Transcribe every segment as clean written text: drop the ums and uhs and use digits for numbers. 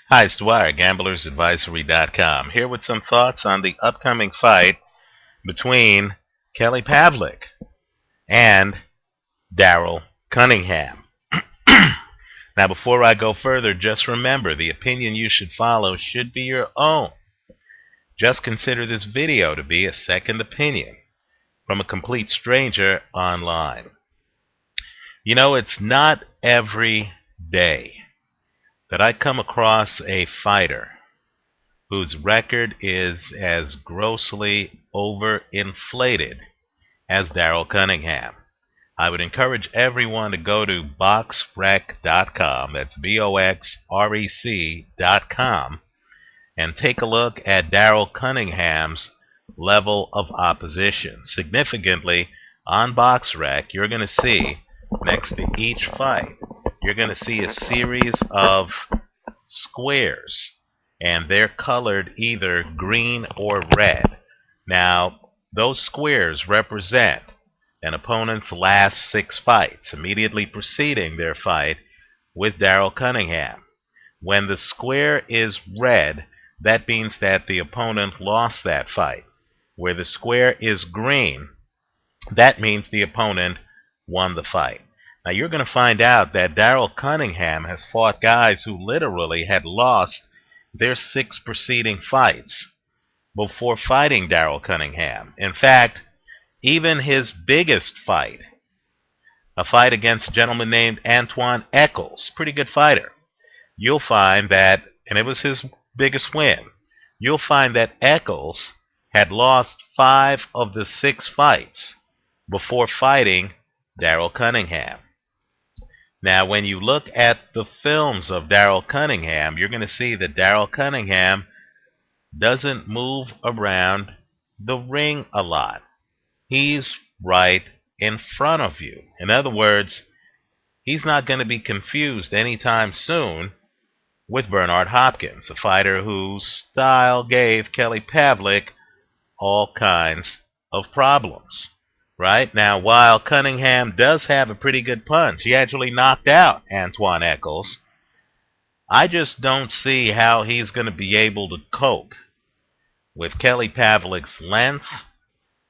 Hi, it's Dwyer, gamblersadvisory.com, here with some thoughts on the upcoming fight between Kelly Pavlik and Darryl Cunningham. Now, before I go further, just remember the opinion you should follow should be your own. Just consider this video to be a second opinion from a complete stranger online. You know, it's not every day that I come across a fighter whose record is as grossly overinflated as Darryl Cunningham. I would encourage everyone to go to boxrec.com, that's BOXREC.com, and take a look at Darryl Cunningham's level of opposition. Significantly, on BoxRec, you're going to see, next to each fight, you're going to see a series of squares, and they're colored either green or red. Now, those squares represent an opponent's last 6 fights, immediately preceding their fight with Darryl Cunningham. When the square is red, that means that the opponent lost that fight. Where the square is green, that means the opponent won the fight. Now, you're going to find out that Darryl Cunningham has fought guys who literally had lost their 6 preceding fights before fighting Darryl Cunningham. In fact, even his biggest fight, a fight against a gentleman named Antoine Eccles, pretty good fighter, you'll find that, and it was his biggest win, you'll find that Eccles had lost 5 of the 6 fights before fighting Darryl Cunningham. Now, when you look at the films of Darryl Cunningham, you're going to see that Darryl Cunningham doesn't move around the ring a lot. He's right in front of you. In other words, he's not going to be confused anytime soon with Bernard Hopkins, a fighter whose style gave Kelly Pavlik all kinds of problems. Right? Now, while Cunningham does have a pretty good punch, he actually knocked out Antoine Eccles, I just don't see how he's going to be able to cope with Kelly Pavlik's length,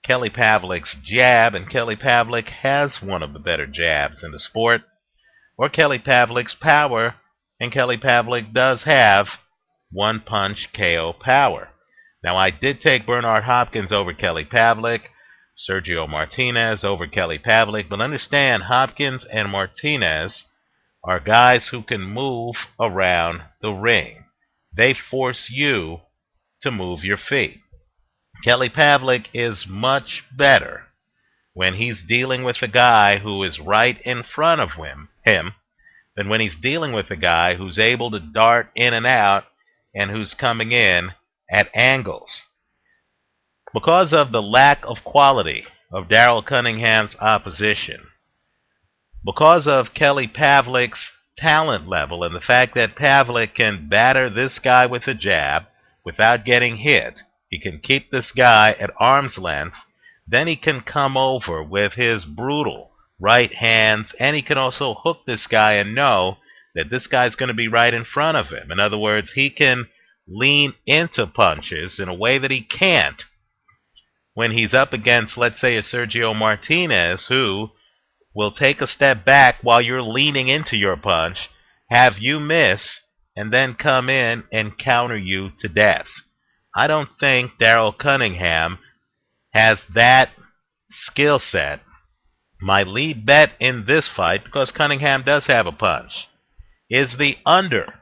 Kelly Pavlik's jab, and Kelly Pavlik has one of the better jabs in the sport, or Kelly Pavlik's power, and Kelly Pavlik does have one-punch KO power. Now, I did take Bernard Hopkins over Kelly Pavlik, Sergio Martinez over Kelly Pavlik, but understand Hopkins and Martinez are guys who can move around the ring. They force you to move your feet. Kelly Pavlik is much better when he's dealing with a guy who is right in front of him than when he's dealing with a guy who's able to dart in and out and who's coming in at angles. Because of the lack of quality of Darryl Cunningham's opposition, because of Kelly Pavlik's talent level and the fact that Pavlik can batter this guy with a jab without getting hit, he can keep this guy at arm's length, then he can come over with his brutal right hands, and he can also hook this guy and know that this guy's going to be right in front of him. In other words, he can lean into punches in a way that he can't when he's up against, let's say, a Sergio Martinez, who will take a step back while you're leaning into your punch, have you miss, and then come in and counter you to death. I don't think Darryl Cunningham has that skill set. My lead bet in this fight, because Cunningham does have a punch, is the under.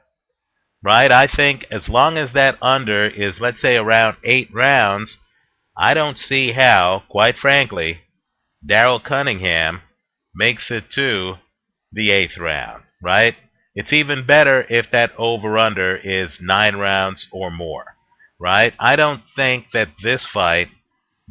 Right? I think as long as that under is, let's say, around 8 rounds, I don't see how, quite frankly, Darryl Cunningham makes it to the 8th round, right? It's even better if that over-under is 9 rounds or more, right? I don't think that this fight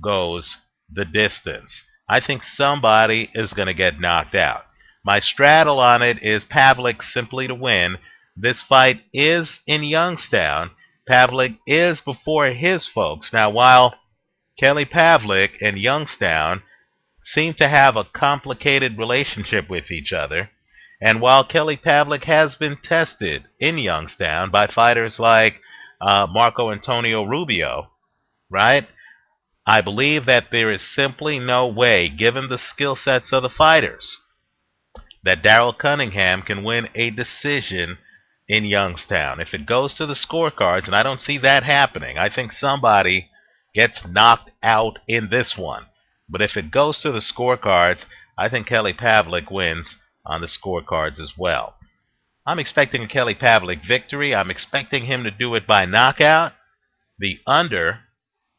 goes the distance. I think somebody is going to get knocked out. My straddle on it is Pavlik simply to win. This fight is in Youngstown. Pavlik is before his folks. Now, while Kelly Pavlik and Youngstown seem to have a complicated relationship with each other, And while Kelly Pavlik has been tested in Youngstown by fighters like Marco Antonio Rubio, right? I believe that there is simply no way, given the skill sets of the fighters, that Darryl Cunningham can win a decision in Youngstown. If it goes to the scorecards, and I don't see that happening, I think somebody gets knocked out in this one. But if it goes to the scorecards, I think Kelly Pavlik wins on the scorecards as well. I'm expecting a Kelly Pavlik victory. I'm expecting him to do it by knockout. The under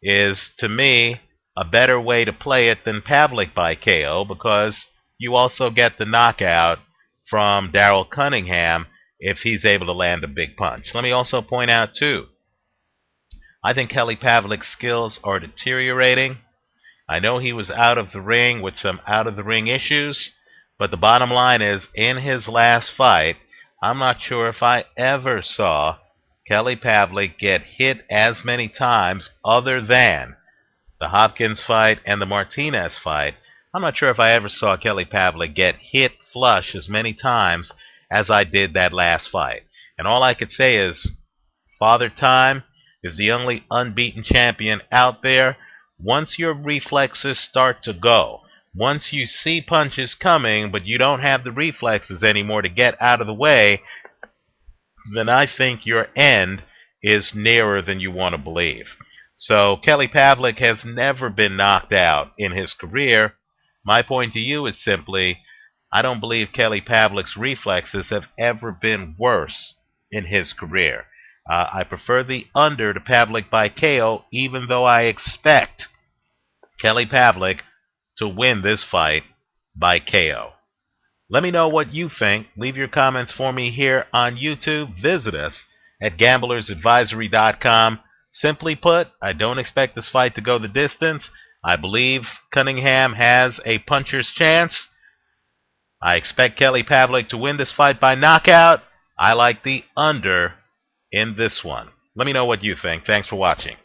is, to me, a better way to play it than Pavlik by KO, because you also get the knockout from Darryl Cunningham if he's able to land a big punch. Let me also point out, too, I think Kelly Pavlik's skills are deteriorating. I know he was out of the ring with some out-of-the-ring issues, but the bottom line is, in his last fight, I'm not sure if I ever saw Kelly Pavlik get hit as many times other than the Hopkins fight and the Martinez fight. I'm not sure if I ever saw Kelly Pavlik get hit flush as many times as I did that last fight. And all I could say is, Father Time is the only unbeaten champion out there. Once your reflexes start to go, once you see punches coming but you don't have the reflexes anymore to get out of the way, then I think your end is nearer than you want to believe. So Kelly Pavlik has never been knocked out in his career. My point to you is simply, I don't believe Kelly Pavlik's reflexes have ever been worse in his career. I prefer the under to Pavlik by KO, even though I expect Kelly Pavlik to win this fight by KO. Let me know what you think. Leave your comments for me here on YouTube. Visit us at gamblersadvisory.com. Simply put, I don't expect this fight to go the distance. I believe Cunningham has a puncher's chance. I expect Kelly Pavlik to win this fight by knockout. I like the under in this one. Let me know what you think. Thanks for watching.